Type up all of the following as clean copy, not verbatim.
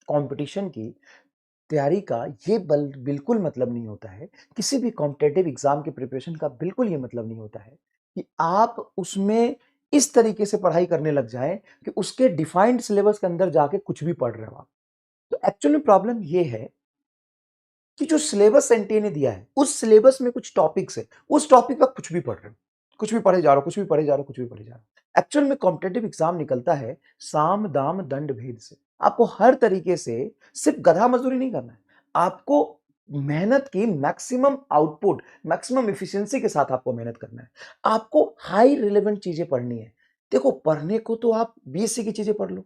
Competition की तैयारी का ये बिल्कुल मतलब नहीं होता है, किसी भी कॉम्पिटिटिव एग्जाम के प्रिपरेशन का बिल्कुल ये मतलब नहीं होता है कि आप उसमें इस तरीके से पढ़ाई करने लग जाएं कि उसके डिफाइंड सिलेबस के अंदर जाके कुछ भी पढ़ रहे हो आप। तो एक्चुअली प्रॉब्लम ये है कि जो सिलेबस एनटीए ने दिया है उस सिलेबस में कुछ टॉपिक्स है, उस टॉपिक पर कुछ भी पढ़ रहे हो, कुछ भी पढ़े जा रहे हो, कुछ भी पढ़े जा रहे हो, कुछ भी पढ़े जा रहे हो। एक्चुअल में कॉम्पिटिटिव एग्जाम निकलता है साम दाम दंड भेद से। आपको हर तरीके से सिर्फ गधा मजदूरी नहीं करना है, आपको मेहनत की मैक्सिमम आउटपुट, मैक्सिमम इफिशियंसी के साथ आपको मेहनत करना है। आपको हाई रिलेवेंट चीजें पढ़नी है। देखो, पढ़ने को तो आप बीएससी की चीजें पढ़ लो,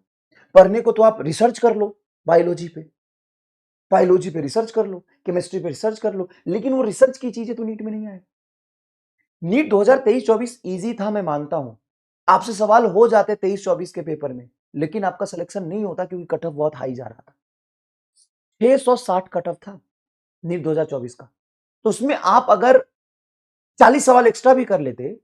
पढ़ने को तो आप रिसर्च कर लो, बायोलॉजी पे बायोलॉजी पे रिसर्च कर लो, केमिस्ट्री पे रिसर्च कर लो, लेकिन वो रिसर्च की चीजें तो नीट में नहीं आए। नीट 2023-24 इजी था, मैं मानता हूं, आपसे सवाल हो जाते 23-24 के पेपर में, लेकिन आपका सिलेक्शन नहीं होता क्योंकि कट ऑफ बहुत हाई जा रहा था। 660 कट ऑफ था नीट 2024 का। तो उसमें आप अगर 40 सवाल एक्स्ट्रा भी कर लेते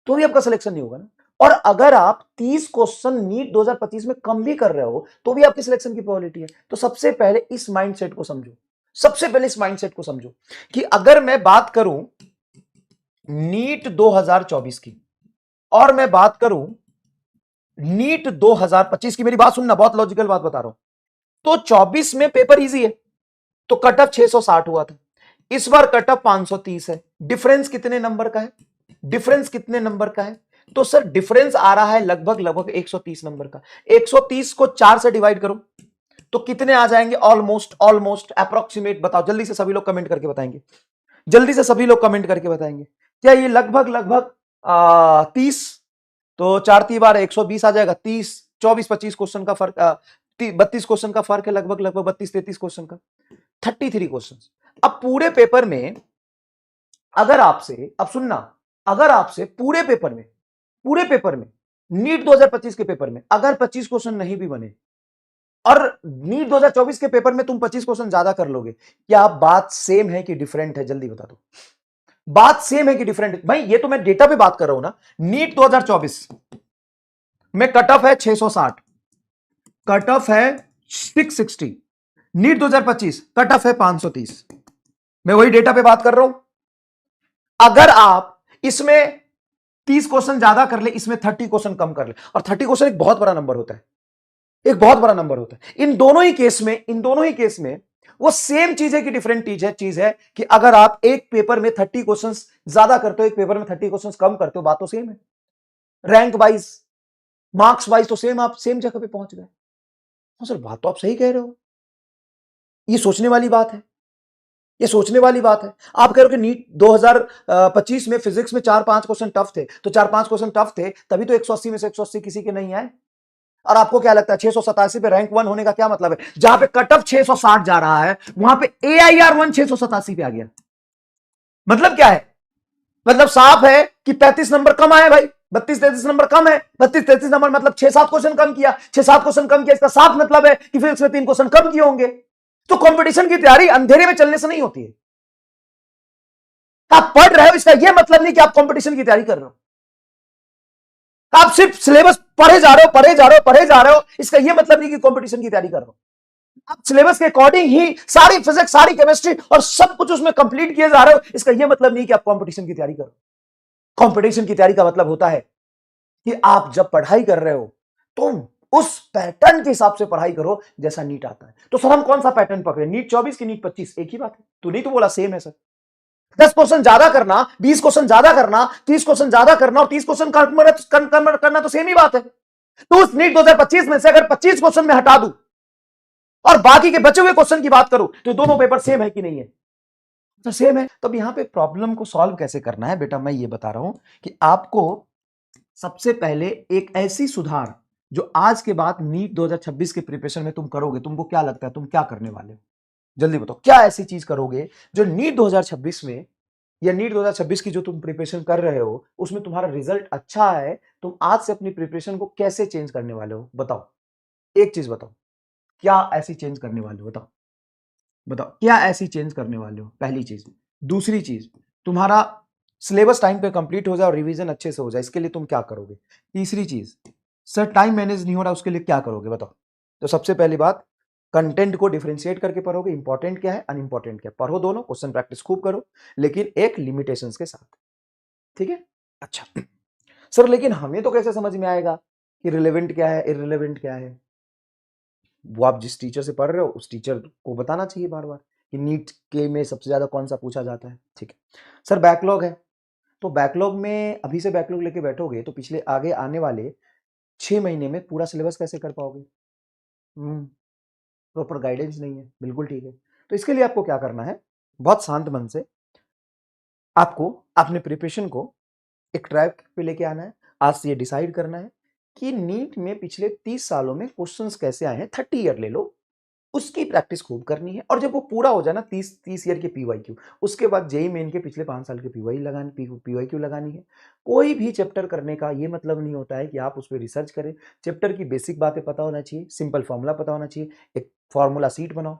तो भी आपका सिलेक्शन नहीं होगा ना। और अगर आप 30 क्वेश्चन नीट 2025 में कम भी कर रहे हो तो भी आपके सिलेक्शन की प्रोबेबिलिटी है। तो सबसे पहले इस माइंडसेट को समझो, सबसे पहले इस माइंडसेट को समझो कि अगर मैं बात करूं नीट 2024 की और मैं बात करूं नीट 2025 की, मेरी बात सुनना, बहुत लॉजिकल बात बता रहा हूं। तो 24 में पेपर इजी है तो कट ऑफ 660 हुआ था, इस बार कट ऑफ 530 है। डिफरेंस कितने नंबर का है? डिफरेंस कितने नंबर का है? तो सर डिफरेंस आ रहा है लगभग लगभग 130 नंबर का। 130 को 4 से डिवाइड करो तो कितने आ जाएंगे? ऑलमोस्ट ऑलमोस्ट अप्रोक्सीमेट बताओ, जल्दी से सभी लोग कमेंट करके बताएंगे, जल्दी से सभी लोग कमेंट करके बताएंगे। क्या ये लगभग लगभग 30? तो 4 × 3 = 120 आ जाएगा। 30, 24-25 क्वेश्चन का फर्क, 32 क्वेश्चन का फर्क है, लगभग लगभग 32-33 क्वेश्चन का, 33 क्वेश्चन। अब पूरे पेपर में अगर आपसे, अब सुनना, अगर आपसे पूरे पेपर में नीट 2025 के पेपर में अगर 25 क्वेश्चन नहीं भी बने और नीट 2024 के पेपर में तुम 25 क्वेश्चन ज्यादा कर लोगे, क्या बात सेम है कि डिफरेंट है? जल्दी बता दो, बात सेम है कि डिफरेंट है? भाई ये तो मैं डेटा पे बात कर रहा हूं ना। नीट 2024 में कट ऑफ है 660, कट ऑफ है 660। नीट 2025 कट ऑफ है 530। मैं वही डेटा पे बात कर रहा हूं। अगर आप इसमें 30 क्वेश्चन ज्यादा कर ले, इसमें 30 क्वेश्चन कम कर ले, और 30 क्वेश्चन एक बहुत बड़ा नंबर होता है, एक बहुत बड़ा नंबर होता है। इन दोनों ही केस में वो सेम चीज है कि डिफरेंट चीज है कि अगर आप एक पेपर में 30 क्वेश्चन ज्यादा करते हो, एक पेपर में 30 क्वेश्चन कम करते हो, बात तो सेम है। रैंक वाइज, मार्क्स वाइज तो सेम, आप सेम जगह पे पहुंच गए। हाँ सर, बात तो आप सही कह रहे हो, ये सोचने वाली बात है, ये सोचने वाली बात है। आप कह रहे हो कि नीट 2025 में फिजिक्स में 4-5 क्वेश्चन टफ थे, तो 4-5 क्वेश्चन टफ थे तभी तो 180 में से 180 किसी के नहीं आए। और आपको क्या लगता है 687 पे रैंक 1 होने का क्या मतलब है? जहां पे कट ऑफ 660 जा रहा है वहां पे AIR 1 687 पे आ गया। मतलब क्या है? मतलब साफ है कि 35 नंबर कम आए भाई, 32-33 नंबर कम है। 32-33 नंबर मतलब 6-7 क्वेश्चन कम किया, 6-7 क्वेश्चन कम किया, इसका साफ मतलब है कि फिजिक्स में 3 क्वेश्चन कम किए होंगे। तो कंपटीशन की तैयारी अंधेरे में चलने से नहीं होती है। आप पढ़ रहे हो इसका यह मतलब नहीं कि आप कंपटीशन की तैयारी कर रहे हो। आप सिर्फ सिलेबस पढ़े जा रहे हो, पढ़े जा रहे हो, पढ़े जा रहे हो, इसका यह मतलब नहीं कि कंपटीशन की तैयारी कर रहे हो। आप सिलेबस के अकॉर्डिंग ही सारी फिजिक्स, सारी केमिस्ट्री और सब कुछ उसमें कंप्लीट किए जा रहे हो, इसका यह मतलब नहीं कि आप कंपटीशन की तैयारी कर रहे हो। कंपटीशन की तैयारी का मतलब होता है कि आप जब पढ़ाई कर रहे हो तो उस पैटर्न के हिसाब से पढ़ाई करो जैसा नीट आता है। तो सर हम कौन सा पैटर्न पकड़े, नीट 24 की नीट 25? एक ही बात है। तो नहीं तो बोला सेम है सर। 10 क्वेश्चन ज्यादा करना, 20 क्वेश्चन ज्यादा करना, 30 क्वेश्चन ज्यादा करना और 30 क्वेश्चन करना तो सेम ही बात है। तो उस नीट 2025 में से अगर 25 क्वेश्चन में हटा दूं और बाकी के बचे हुए क्वेश्चन की बात करूं तो दोनों पेपर सेम है कि नहीं है? तो सेम है। तब यहां पे प्रॉब्लम को सॉल्व कैसे करना है बेटा, मैं ये बता रहा हूं कि आपको सबसे पहले एक ऐसी सुधार जो आज के बाद नीट 2026 के प्रिपरेशन में तुम करोगे, तुमको क्या लगता है तुम क्या करने वाले हो? जल्दी बताओ, क्या ऐसी चीज करोगे जो नीट 2026 में या नीट 2026 की जो तुम प्रिपरेशन कर रहे हो उसमें तुम्हारा रिजल्ट अच्छा है, तुम आज से अपनी प्रिपरेशन को कैसे चेंज करने वाले हो? बताओ, एक चीज बताओ, क्या ऐसी चेंज करने वाले हो? बताओ बताओ, क्या ऐसी चेंज करने वाले हो? पहली चीज। दूसरी चीज, तुम्हारा सिलेबस टाइम पे कंप्लीट हो जाए और रिवीजन अच्छे से हो जाए, इसके लिए तुम क्या करोगे? तीसरी चीज, सर टाइम मैनेज नहीं हो रहा, उसके लिए क्या करोगे? बताओ। तो सबसे पहली बात, कंटेंट को डिफरेंशिएट करके पढ़ोगे, इंपॉर्टेंट क्या है, अनइंपॉर्टेंट क्या है, पढ़ो दोनों, क्वेश्चन प्रैक्टिस खूब करो, लेकिन एक लिमिटेशंस के साथ। ठीक है? अच्छा सर, लेकिन हमें तो कैसे समझ में आएगा कि रिलेवेंट क्या है, इररिलेवेंट क्या है? वो आप जिस टीचर से पढ़ रहे हो उस टीचर को बताना चाहिए बार बार कि नीट के में सबसे ज्यादा कौन सा पूछा जाता है। ठीक है सर, बैकलॉग है, तो बैकलॉग में अभी से बैकलॉग लेके बैठोगे तो पिछले आगे आने वाले 6 महीने में पूरा सिलेबस कैसे कर पाओगे? प्रॉपर गाइडेंस नहीं है, बिल्कुल ठीक है। तो इसके लिए आपको क्या करना है, बहुत शांत मन से आपको अपने प्रिपरेशन को एक ट्रैक पे लेके आना है। आज से ये डिसाइड करना है कि नीट में पिछले 30 सालों में क्वेश्चंस कैसे आए हैं, 30 ईयर ले लो, उसकी प्रैक्टिस खूब करनी है। और जब वो पूरा हो जाए ना 30 ईयर के पीवाईक्यू, उसके बाद जेईई मेन के पिछले 5 साल के पीवाईक्यू लगानी है। कोई भी चैप्टर करने का ये मतलब नहीं होता है कि आप उस पर रिसर्च करें। चैप्टर की बेसिक बातें पता होना चाहिए, सिंपल फॉर्मूला पता होना चाहिए, एक फॉर्मूला सीट बनाओ,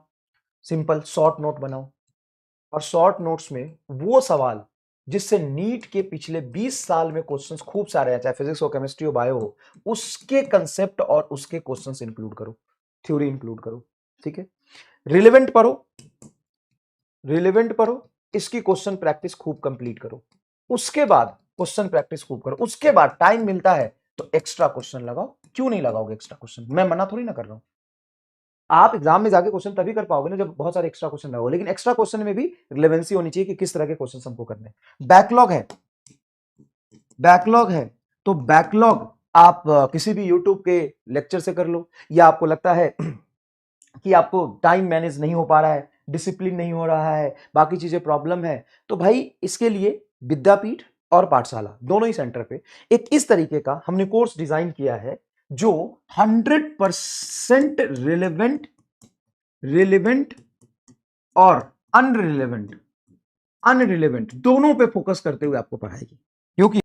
सिंपल शॉर्ट नोट बनाओ, और शॉर्ट नोट्स में वो सवाल जिससे नीट के पिछले 20 साल में क्वेश्चंस खूब सारे हैं, चाहे फिजिक्स हो, केमिस्ट्री हो, बायो हो, उसके कंसेप्ट और उसके क्वेश्चंस इंक्लूड करो, थ्योरी इंक्लूड करो। ठीक है? रिलेवेंट पढ़ो, रिलेवेंट पढ़ो, इसकी क्वेश्चन प्रैक्टिस खूब कंप्लीट करो, उसके बाद क्वेश्चन प्रैक्टिस खूब करो, उसके बाद टाइम मिलता है तो एक्स्ट्रा क्वेश्चन लगाओ। क्यों नहीं लगाओगे एक्स्ट्रा क्वेश्चन? मैं मना थोड़ी ना कर रहा हूं। आप एग्जाम में जाके क्वेश्चन तभी कर पाओगे ना जब बहुत सारे एक्स्ट्रा क्वेश्चन लगाओ, लेकिन एक्स्ट्रा क्वेश्चन में भी रिलेवेंसी होनी चाहिए कि किस तरह के क्वेश्चन हमको करने हैं। बैकलॉग है, बैकलॉग है, तो बैकलॉग आप किसी भी यूट्यूब के लेक्चर से कर लो, या आपको लगता है कि आपको टाइम मैनेज नहीं हो पा रहा है, डिसिप्लिन नहीं हो रहा है, बाकी चीजें प्रॉब्लम है, तो भाई इसके लिए विद्यापीठ और पाठशाला दोनों ही सेंटर पे एक इस तरीके का हमने कोर्स डिजाइन किया है जो 100% रिलेवेंट, रिलेवेंट और अनरिलेवेंट, अनरिलेवेंट दोनों पे फोकस करते हुए आपको पढ़ाएगी। क्योंकि